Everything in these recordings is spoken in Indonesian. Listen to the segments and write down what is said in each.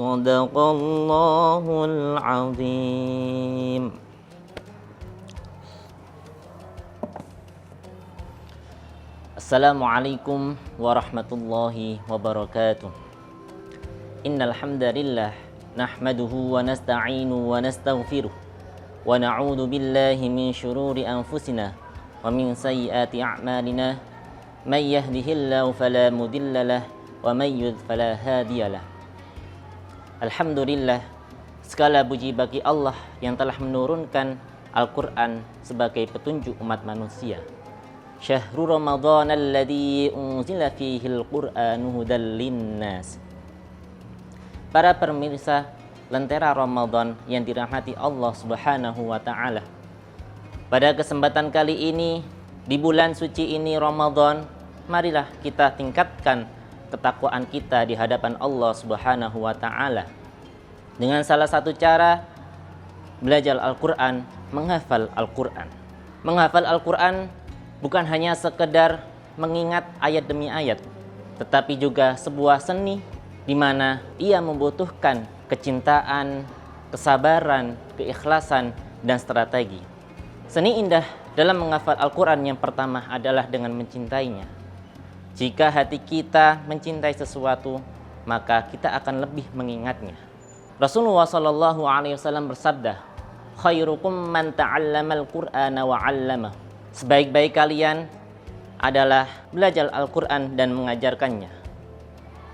Sadaqallahul azim. Assalamualaikum warahmatullahi wabarakatuh. Innal hamdalillah nahmaduhu wa nasta'inu wa nastaghfiruh wa na'udzu billahi min shururi anfusina wa min sayyiati a'malina. May yahdihillahu fala mudhillalah wa may yudhlil fala hadiyalah. Alhamdulillah, segala puji bagi Allah yang telah menurunkan Al-Qur'an sebagai petunjuk umat manusia. Syahrul Ramadan alladzi unzila fihi al-Qur'anu hudal linnas. Para pemirsa Lentera Ramadan yang dirahmati Allah Subhanahu wa taala. Pada kesempatan kali ini di bulan suci ini Ramadan, marilah kita tingkatkan ketakwaan kita di hadapan Allah Subhanahu wa taala. Dengan salah satu cara belajar Al-Qur'an, menghafal Al-Qur'an. Menghafal Al-Qur'an bukan hanya sekedar mengingat ayat demi ayat, tetapi juga sebuah seni di mana ia membutuhkan kecintaan, kesabaran, keikhlasan, dan strategi. Seni indah dalam menghafal Al-Qur'an yang pertama adalah dengan mencintainya. Jika hati kita mencintai sesuatu, maka kita akan lebih mengingatnya. Rasulullah SAW bersabda, "Khairukum man ta'allamal Qur'ana wa 'allamahu." Sebaik-baik kalian adalah belajar Al-Qur'an dan mengajarkannya.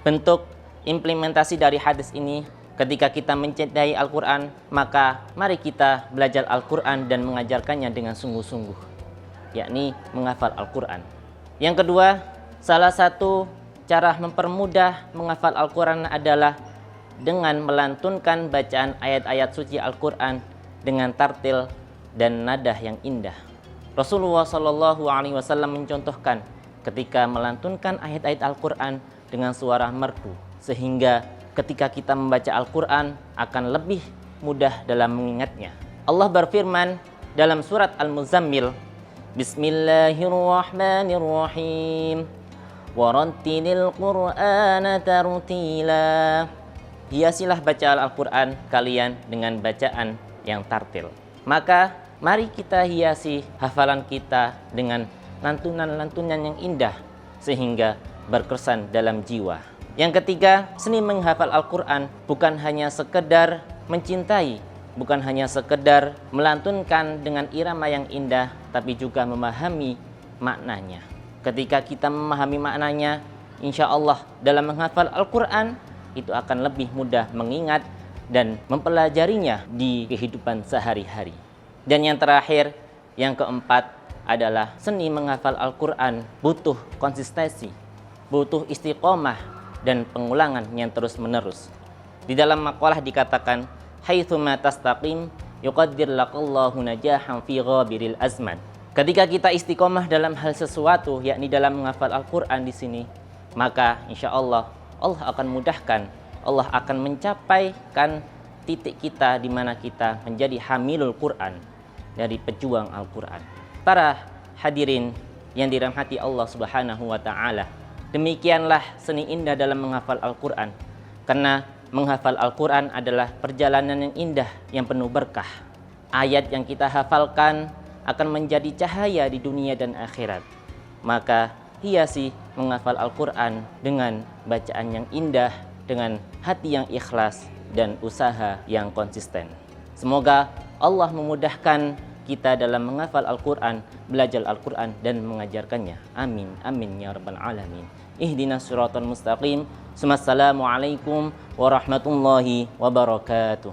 Bentuk implementasi dari hadis ini, ketika kita mencintai Al-Qur'an, maka mari kita belajar Al-Qur'an dan mengajarkannya dengan sungguh-sungguh, yakni menghafal Al-Qur'an. Yang kedua, salah satu cara mempermudah menghafal Al-Qur'an adalah dengan melantunkan bacaan ayat-ayat suci Al-Qur'an dengan tartil dan nada yang indah. Rasulullah SAW mencontohkan ketika melantunkan ayat-ayat Al-Qur'an dengan suara merdu, sehingga ketika kita membaca Al-Qur'an akan lebih mudah dalam mengingatnya. Allah berfirman dalam surat Al-Muzammil, Bismillahirrahmanirrahim, warattilil Qur'ana tartila. Hiasilah bacaan Al-Qur'an kalian dengan bacaan yang tartil. Maka mari kita hiasi hafalan kita dengan lantunan-lantunan yang indah sehingga berkesan dalam jiwa. Yang ketiga, seni menghafal Al-Qur'an bukan hanya sekedar mencintai, bukan hanya sekedar melantunkan dengan irama yang indah, tapi juga memahami maknanya. Ketika kita memahami maknanya, insya Allah dalam menghafal Al-Qur'an itu akan lebih mudah mengingat dan mempelajarinya di kehidupan sehari-hari. Dan yang terakhir, yang keempat adalah seni menghafal Al-Qur'an butuh konsistensi, butuh istiqomah dan pengulangan yang terus-menerus. Di dalam maqalah dikatakan, haitsuma tastaqim yuqaddir laqallahu najahan fi ghabiril azman. Ketika kita istiqomah dalam hal sesuatu, yakni dalam menghafal Al-Qur'an di sini, maka insya Allah Allah akan mudahkan, Allah akan mencapaikan titik kita di mana kita menjadi hamilul Qur'an, dari pejuang Al-Qur'an. Para hadirin yang dirahmati Allah Subhanahu wa taala, demikianlah seni indah dalam menghafal Al-Qur'an. Karena menghafal Al-Qur'an adalah perjalanan yang indah, yang penuh berkah. Ayat yang kita hafalkan akan menjadi cahaya di dunia dan akhirat. Maka hiasi menghafal Al-Qur'an dengan bacaan yang indah, dengan hati yang ikhlas dan usaha yang konsisten. Semoga Allah memudahkan kita dalam menghafal Al-Qur'an, belajar Al-Qur'an dan mengajarkannya. Amin, amin ya rabbal alamin. Ihdinas siratal mustaqim. Assalamualaikum warahmatullahi wabarakatuh.